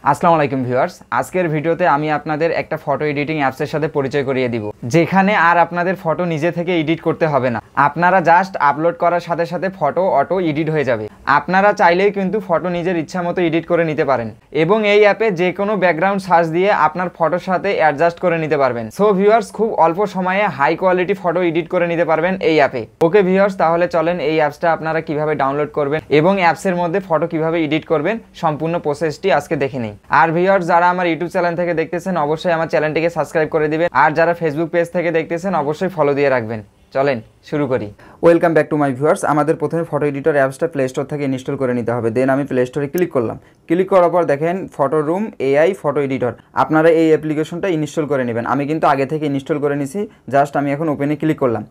আসসালামু আলাইকুম ভিউয়ার্স, আজকের ভিডিওতে আমি আপনাদের একটা ফটো এডিটিং অ্যাপসের সাথে পরিচয় করিয়ে দিব, যেখানে আর আপনাদের ফটো নিজে থেকে এডিট করতে হবে না। আপনারা জাস্ট আপলোড করার সাথে সাথে ফটো অটো এডিট হয়ে যাবে। আপনারা চাইলেই কিন্তু ফটো নিজের ইচ্ছা মতো এডিট করে নিতে পারেন এবং এই অ্যাপে যে কোনো ব্যাকগ্রাউন্ড সার্চ দিয়ে আপনার ফটোর সাথে অ্যাডজাস্ট করে নিতে পারবেন। সো ভিউয়ার্স, খুব অল্প সময়ে হাই কোয়ালিটি ফটো এডিট করে নিতে পারবেন এই অ্যাপে। ওকে ভিউয়ার্স, তাহলে চলেন এই অ্যাপসটা আপনারা কিভাবে ডাউনলোড করবেন এবং অ্যাপসের মধ্যে ফটো কিভাবে এডিট করবেন সম্পূর্ণ প্রসেসটি আজকে দেখে নিই। আর ভিউয়ার্স, যারা আমার ইউটিউব চ্যানেল থেকে দেখতেছেন অবশ্যই আমার চ্যানেলটিকে সাবস্ক্রাইব করে দিবেন, আর যারা ফেসবুক পেজ থেকে দেখতেছেন অবশ্যই ফলো দিয়ে রাখবেন। চলেন শুরু করি। Welcome back to my viewers. আমাদের প্রথমে ফটো এডিটর অ্যাপসটা প্লে স্টোর থেকে ইনস্টল করে নিতে হবে। দেন আমি প্লে স্টোরে ক্লিক করলাম। ক্লিক করার পর দেখেন photo room AI photo editor. আপনারা এই অ্যাপ্লিকেশনটা ইনস্টল করে নেবেন। আমি কিন্তু আগে থেকে ইনস্টল করে নিছি, জাস্ট আমি এখন ওপেনে ক্লিক করলাম।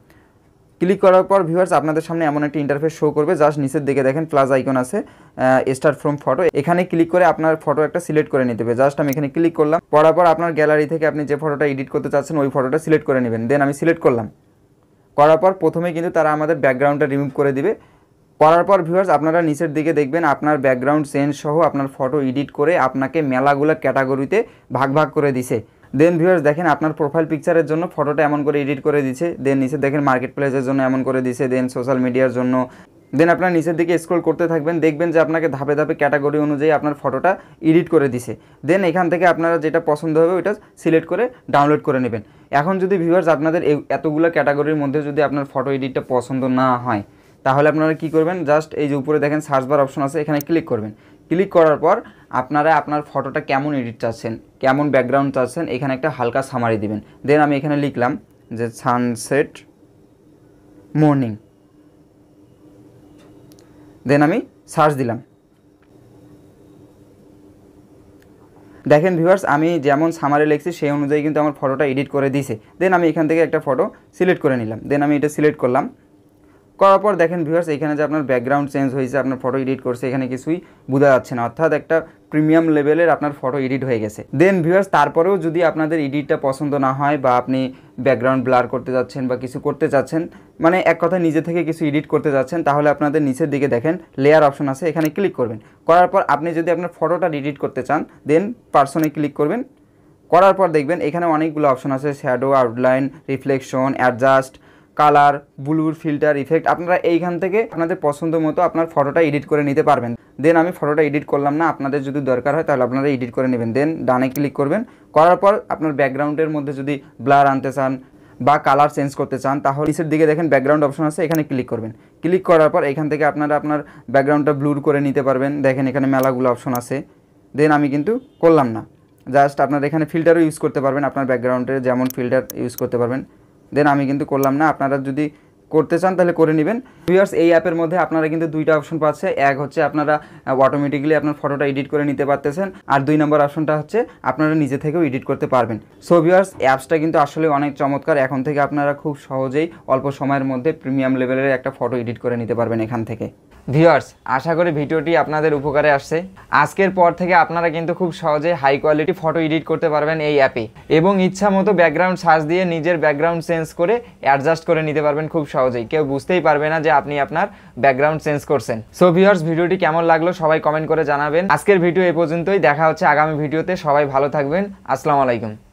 ক্লিক করার পর ভিউয়ার্স আপনাদের সামনে এমন একটা ইন্টারফেস শো করবে। জাস্ট নিচের দিকে দেখেন প্লাস আইকন আছে, স্টার্ট ফ্রম ফটো। এখানে ক্লিক করে আপনার ফটো একটা সিলেক্ট করে নিতে হবে। জাস্ট আমি এখানে ক্লিক করলাম। করার পর আপনার গ্যালারি থেকে আপনি যে ফটোটা এডিট করতে চাচ্ছেন ওই ফটোটা সিলেক্ট করে নেবেন। দেন আমি সিলেক্ট করলাম। করার পর প্রথমে কিন্তু তারা আমাদের ব্যাকগ্রাউন্ডটা রিমুভ করে দিবে। করার পর ভিউয়ার্স আপনারা নিচের দিকে দেখবেন আপনার ব্যাকগ্রাউন্ড চেঞ্জ সহ আপনার ফটো এডিট করে আপনাকে মেলাগুলো ক্যাটাগরিতে ভাগ ভাগ করে দিছে। দেন ভিউয়ার্স দেখেন আপনার প্রোফাইল পিকচারের জন্য ফটোটা এমন করে এডিট করে দিচ্ছে। দেন নিচে দেখেন মার্কেট প্লেসের জন্য এমন করে দিছে, দেন সোশ্যাল মিডিয়ার জন্য। দেন আপনার নিচের দিকে স্ক্রল করতে থাকবেন, দেখবেন যে আপনাকে ধাপে ধাপে ক্যাটাগরি অনুযায়ী আপনার ফটোটা এডিট করে দিছে। দেন এখান থেকে আপনারা যেটা পছন্দ হবে ওইটা সিলেক্ট করে ডাউনলোড করে নেবেন। এখন যদি ভিউয়ার্স আপনাদের এতগুলো ক্যাটাগরির মধ্যে যদি আপনার ফটো এডিটটা পছন্দ না হয়, তাহলে আপনারা কি করবেন, জাস্ট এই যে উপরে দেখেন সার্চ বার অপশন আছে, এখানে ক্লিক করবেন। ক্লিক করার পর আপনারা আপনার ফটোটা কেমন এডিট চাচ্ছেন, কেমন ব্যাকগ্রাউন্ড চাচ্ছেন, এখানে একটা হালকা সামারি দিবেন। দেন আমি এখানে লিখলাম যে সানসেট মর্নিং। দেন আমি সার্চ দিলাম। দেখেন ভিউয়ার্স আমি যেমন সামারি লিখছি সেই অনুযায়ী কিন্তু আমার ফটোটা এডিট করে দিয়েছে। দেন আমি এখান থেকে একটা ফটো সিলেক্ট করে নিলাম। দেন আমি এটা সিলেক্ট করলাম। করার পর দেখেন ভিউয়ার্স এখানে যে আপনার ব্যাকগ্রাউন্ড চেঞ্জ হয়েছে, আপনার ফটো এডিট করছে, এখানে কিছুই বোঝা যাচ্ছে না, অর্থাৎ একটা প্রিমিয়াম লেভেলের আপনার ফটো এডিট হয়ে গেছে। দেন ভিউয়ার্স তারপরেও যদি আপনাদের এডিটটা পছন্দ না হয় বা আপনি ব্যাকগ্রাউন্ড ব্লার করতে যাচ্ছেন বা কিছু করতে চাচ্ছেন, মানে এক কথা নিজে থেকে কিছু এডিট করতে যাচ্ছেন, তাহলে আপনাদের নিচের দিকে দেখেন লেয়ার অপশন আছে, এখানে ক্লিক করবেন। করার পর আপনি যদি আপনার ফটোটা এডিট করতে চান দেন পার্সনে ক্লিক করবেন। করার পর দেখবেন এখানে অনেকগুলো অপশন আছে, shadow, outline, reflection, adjust, colour, blur, filter, effect. আপনারা এইখান থেকে আপনাদের পছন্দ মতো আপনার ফটোটা এডিট করে নিতে পারবেন। দেন আমি ফটোটা এডিট করলাম না, আপনাদের যদি দরকার হয় তাহলে আপনারা এডিট করে নেবেন। দেন ডানে ক্লিক করবেন। করার পর আপনার ব্যাকগ্রাউন্ডের মধ্যে যদি ব্লার আনতে চান বা কালার চেঞ্জ করতে চান তাহলে নিচের দিকে দেখেন ব্যাকগ্রাউন্ড অপশন আছে, এখানে ক্লিক করবেন। ক্লিক করার পর এখান থেকে আপনারা আপনার ব্যাকগ্রাউন্ডটা ব্লুর করে নিতে পারবেন। দেখেন এখানে মেলাগুলো অপশন আছে। দেন আমি কিন্তু করলাম না, জাস্ট আপনারা এখানে ফিল্টারও ইউজ করতে পারবেন, আপনার ব্যাকগ্রাউন্ডে যেমন ফিল্টার ইউজ করতে পারবেন। দেন আমি কিন্তু করলাম না, আপনারা যদি করতে চান তাহলে করে নেবেন। ভিউয়ার্স এই অ্যাপের মধ্যে আপনারা কিন্তু দুইটা অপশন পাচ্ছে। এক হচ্ছে আপনারা অটোমেটিক্যালি আপনার ফটোটা এডিট করে নিতে পারতেছেন, আর 2 নম্বর অপশনটা হচ্ছে আপনারা নিজে থেকেও এডিট করতে পারবেন। সো ভিউয়ার্স অ্যাপসটা কিন্তু আসলে অনেক চমৎকার। এখন থেকে আপনারা খুব সহজেই অল্প সময়ের মধ্যে প্রিমিয়াম লেভেলের একটা ফটো এডিট করে নিতে পারবেন এখান থেকে। ভিউয়ার্স আশা করি ভিডিওটি আপনাদের উপকারে আসছে। আজকের পর থেকে আপনারা কিন্তু খুব সহজে হাই কোয়ালিটি ফটো এডিট করতে পারবেন এই অ্যাপে, এবং ইচ্ছা মতো ব্যাকগ্রাউন্ড সার্চ দিয়ে নিজের ব্যাকগ্রাউন্ড চেঞ্জ করে অ্যাডজাস্ট করে নিতে পারবেন খুব সহজেই। কেউ বুঝতেই পারবে না যে আপনি আপনার ব্যাকগ্রাউন্ড চেঞ্জ করছেন। সো ভিউয়ার্স ভিডিওটি কেমন লাগলো সবাই কমেন্ট করে জানাবেন। আজকের ভিডিও এই পর্যন্তই, দেখা হচ্ছে আগামী ভিডিওতে। সবাই ভালো থাকবেন। আসসালামু আলাইকুম।